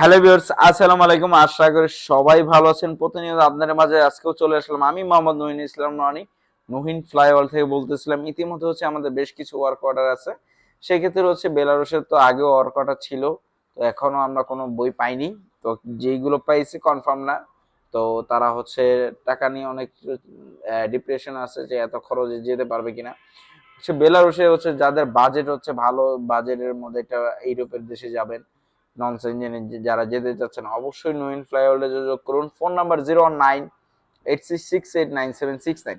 Hello viewers, আসসালামু আলাইকুম। আশা করি সবাই ভালো আছেন। প্রতিনিয়ত আপনাদের মাঝে আজকেও চলে আসলাম আমি মোহাম্মদ নহিন ইসলাম ননি, নহিন ফ্লাইওভার থেকে বলতেছিলাম। ইতিমধ্যে আমাদের বেশ কিছু ওয়ার্ক অর্ডার আছে। সেক্ষেত্রে বেলারুশের তো আগেও ওয়ার্ক অর্ডার ছিল, তো এখনো আমরা কোনো বই পাইনি। তো যেইগুলো পাইছি কনফার্ম না। তো তারা টাকা নিয়ে অনেক ডিপ্রেশন আছে যে এত খরচে যেতে পারবে কিনা। বেলারুশে যাদের বাজেট ভালো, বাজেটের মধ্যে একটা ইউরোপের দেশে যাবেন, নন সেনজেনে যারা যেতে চাচ্ছেন অবশ্যই নইন ফ্লাইওভারে যোগাযোগ করুন। Phone number 01986689769।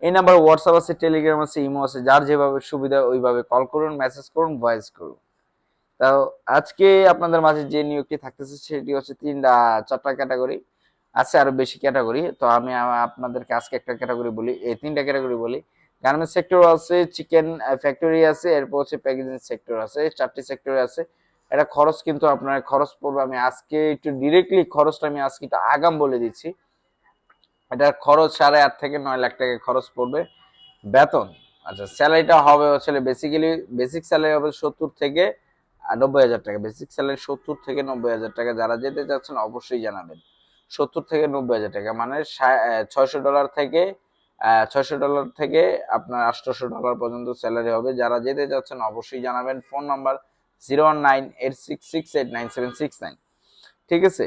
এই নাম্বার হোয়াটসঅ্যাপ আছে, টেলিগ্রাম আছে, ইমো আছে। যার যেভাবে সুবিধা ওইভাবে কল করুন, মেসেজ করুন, ভয়েস করুন। তাও আজকে আপনাদের মাঝে যে নিয়োগটি থাকতেছে সেটি চারটা ক্যাটাগরি আছে, আরো বেশি ক্যাটাগরি। তো আমি আপনাদেরকে আজকে একটা ক্যাটাগরি বলি, এই তিনটা ক্যাটাগরি বলি। গার্মেন্টস সেক্টর আছে, চিকেন ফ্যাক্টরি আছে, এরপর প্যাকেজিং সেক্টর আছে। চারটি সেক্টরে আছে। এটা খরচ কিন্তু আপনার খরচ পড়বে, আমি আজকে একটু ডিরেক্টলি খরচটা আমি আজকে একটু আগাম বলে দিচ্ছি। এটার খরচ 8.5 থেকে 9 লাখ টাকা খরচ পড়বে। বেতন, আচ্ছা, স্যালারিটা হবে বেসিক্যালি বেসিক স্যালারি হবে 70 থেকে 90,000 টাকা। বেসিক স্যালারি 70 থেকে 90,000 টাকা। যারা যেতে চাচ্ছেন অবশ্যই জানাবেন। 70 থেকে 90,000 টাকা মানে $600 থেকে $600 থেকে আপনার $800 পর্যন্ত স্যালারি হবে। যারা যেতে চাচ্ছেন অবশ্যই জানাবেন। Phone number 01986689769। ঠিক আছে।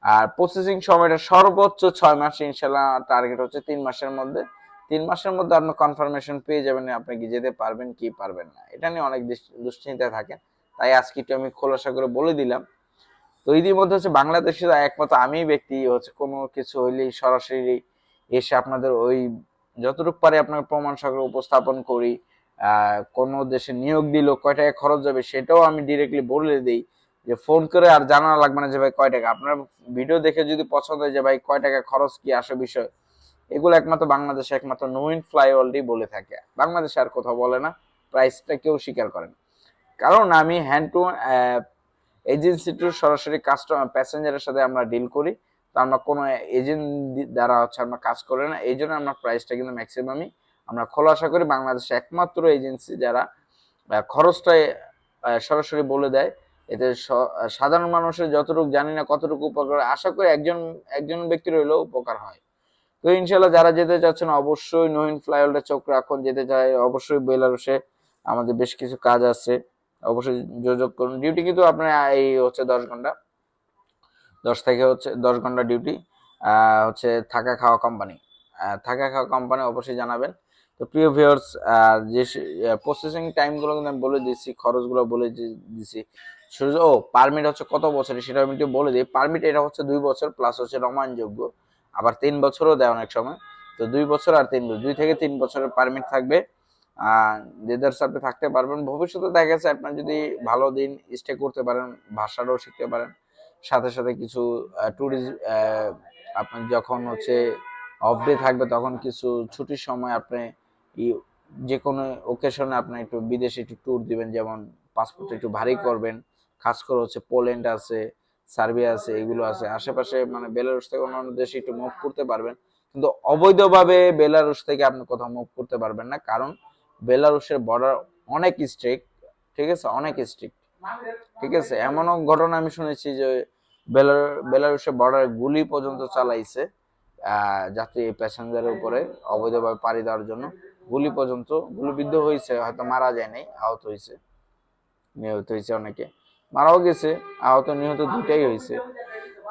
আর প্রসেসিং সময়টা সর্বোচ্চ 6 মাস, ইনশাল্লাহ টার্গেট 3 মাসের মধ্যে। 3 মাসের মধ্যে আপনি কনফার্মেশন পেয়ে যাবেন আপনি কি যেতে পারবেন কি পারবেন না। এটা নিয়ে অনেক দুশ্চিন্তায় থাকেন, তাই আজকে একটু আমি খোলাসা করে বলে দিলাম। তো ইতিমধ্যে বাংলাদেশে একমাত্র আমি ব্যক্তি কোনো কিছু হইলেই সরাসরি এসে আপনাদের ওই যতটুকু পারে আপনার প্রমাণ সহকারে উপস্থাপন করি। কোনো দেশে নিয়োগ দিল কয় টাকা খরচ যাবে সেটাও আমি ডিরেক্টলি বলে দিই, যে ফোন করে আর জানা লাগবে না যে ভাই কয় টাকা। আপনার ভিডিও দেখে যদি পছন্দ হয় যে ভাই কয় টাকা খরচ কি আসে বিষয়, এগুলো একমাত্র বাংলাদেশে একমাত্র নইন ফ্লাইওভারই বলে থাকে। বাংলাদেশে আর কোথাও বলে না, প্রাইসটা কেউ স্বীকার করেন। কারণ আমি হ্যান্ড টু এজেন্সি টু সরাসরি কাস্টমার প্যাসেঞ্জারের সাথে আমরা ডিল করি। তো আমরা কোনো এজেন্ট দ্বারা আমরা কাজ করি না। এই জন্য আমরা প্রাইসটা কিন্তু ম্যাক্সিমামই আমরা খোলাসা করি। বাংলাদেশে একমাত্র এজেন্সি যারা খরচটা সরাসরি বলে দেয়। এতে সাধারণ মানুষের যতটুকু জানি না কতটুকু উপকার, আশা করি একজন একজন ব্যক্তির হইলেও উপকার হয়। তো ইনশাল্লাহ যারা যেতে চাচ্ছেন অবশ্যই নহিন ফ্লাইওভারে চোখ রাখুন। যেতে চাই অবশ্যই বেলারুশে আমাদের বেশ কিছু কাজ আছে, অবশ্যই যোগাযোগ করুন। ডিউটি কিন্তু আপনার এই 10 ঘন্টা, 10 থেকে 10 ঘন্টা ডিউটি। থাকা খাওয়া কোম্পানি, থাকা খাওয়া কোম্পানি অবশ্যই জানাবেন। তো প্রিয় ভিউয়ার্স, যে প্রসেসিং টাইমগুলো কিন্তু আমি বলে দিচ্ছি, খরচগুলো বলে দিচ্ছি। ও পারমিট কত বছরের সেটা আমি একটু বলে দিই। পারমিট এটা 2 বছর প্লাস নবায়নযোগ্য, আবার 3 বছরও দেয় অনেক সময়। তো 2 বছর আর 3 বছর, 2 থেকে 3 বছরের পারমিট থাকবে। দেদারস আপনি থাকতে পারবেন। ভবিষ্যতে দেখা গেছে আপনার যদি ভালো দিন স্টে করতে পারেন, ভাষাটাও শিখতে পারেন, সাথে সাথে কিছু ট্যুরিস্ট, আপনার যখন অফ ডে থাকবে তখন কিছু ছুটির সময় আপনি যে কোনো ওকেশনে আপনি একটু বিদেশে একটু ট্যুর দিবেন, যেমন পাসপোর্ট একটু ভারী করবেন। খাস করে পোল্যান্ড আছে, সার্বিয়া আছে, এগুলো আছে আশেপাশে, মানে বেলারুশ থেকে অন্যান্য দেশে একটু মুভ করতে পারবেন। কিন্তু অবৈধভাবে বেলারুশ থেকে আপনি কোথাও মুভ করতে পারবেন না, কারণ বেলারুশের বর্ডার অনেক স্ট্রিক্ট। ঠিক আছে, অনেক স্ট্রিক্ট। ঠিক আছে, এমনও ঘটনা আমি শুনেছি যে বেলারুশের বর্ডারে গুলি পর্যন্ত চালাইছে যাত্রী প্যাসেঞ্জারের উপরে অবৈধভাবে পাড়ি দেওয়ার জন্য। গুলিবিদ্ধ হয়েছে, হয়তো মারা যায় নাই, আহত হয়েছে, নিহত হয়েছে, অনেকে মারাও গেছে। আহত নিহত দুটাই হয়েছে।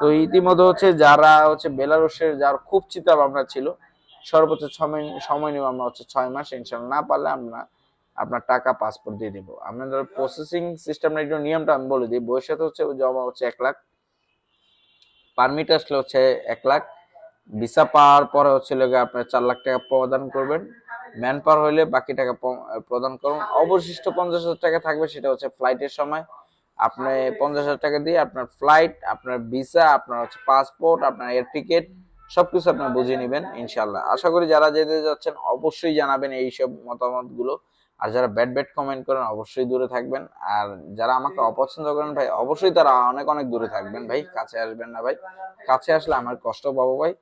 তো ইতিমধ্যে যারা বেলারুশের, যার খুব চিন্তা ভাবনা ছিল সর্বোচ্চ সময় নেব আমরা 6 মাস, ইনশাল্লাহ না পারলে আমরা আপনার টাকা পাসপোর্ট দিয়ে দিব। আপনাদের প্রসেসিং সিস্টেমটা একটু নিয়মটা আমি বলে দিই। বইয়ের সাথে জমা 1 লাখ, পারমিট আসলে 1 লাখ, ভিসা পাওয়ার পরে আপনার 4 লাখ টাকা প্রদান করবেন। ম্যান পাওয়ার হইলে বাকি টাকা প্রদান করুন। অবশিষ্ট 50,000 টাকা থাকবে, সেটা ফ্লাইটের সময়। আপনি 50,000 টাকা দিয়ে আপনার ফ্লাইট, আপনার ভিসা, আপনার পাসপোর্ট, আপনার এয়ার টিকিট সবকিছু আপনি বুঝে নেবেন ইনশাল্লাহ। আশা করি যারা যেতে যাচ্ছেন অবশ্যই জানাবেন এইসব মতামত গুলো। আর যারা ব্যাড ব্যাড কমেন্ট করেন অবশ্যই দূরে থাকবেন। আর যারা আমাকে অপছন্দ করেন ভাই, অবশ্যই তারা অনেক অনেক দূরে থাকবেন ভাই, কাছে আসবেন না ভাই। কাছে আসলে আমার কষ্ট পাবো ভাই।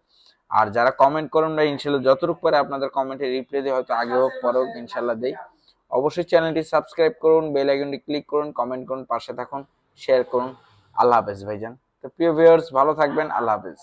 আর যারা কমেন্ট করেন ভাই, ইনশাল্লাহ যতটুকু পারে আপনাদের কমেন্টে রিপ্লাই দিয়ে, হয়তো আগে হোক পরে হোক ইনশাল্লাহ দেই। অবশ্যই চ্যানেলটি সাবস্ক্রাইব করুন, বেল আইকনটি ক্লিক করুন, কমেন্ট করুন, পাশে থাকুন, শেয়ার করুন। আল্লাহ হাফেজ ভাইজান। তো প্রিয় ভিউয়ার্স ভালো থাকবেন, আল্লাহ হাফেজ।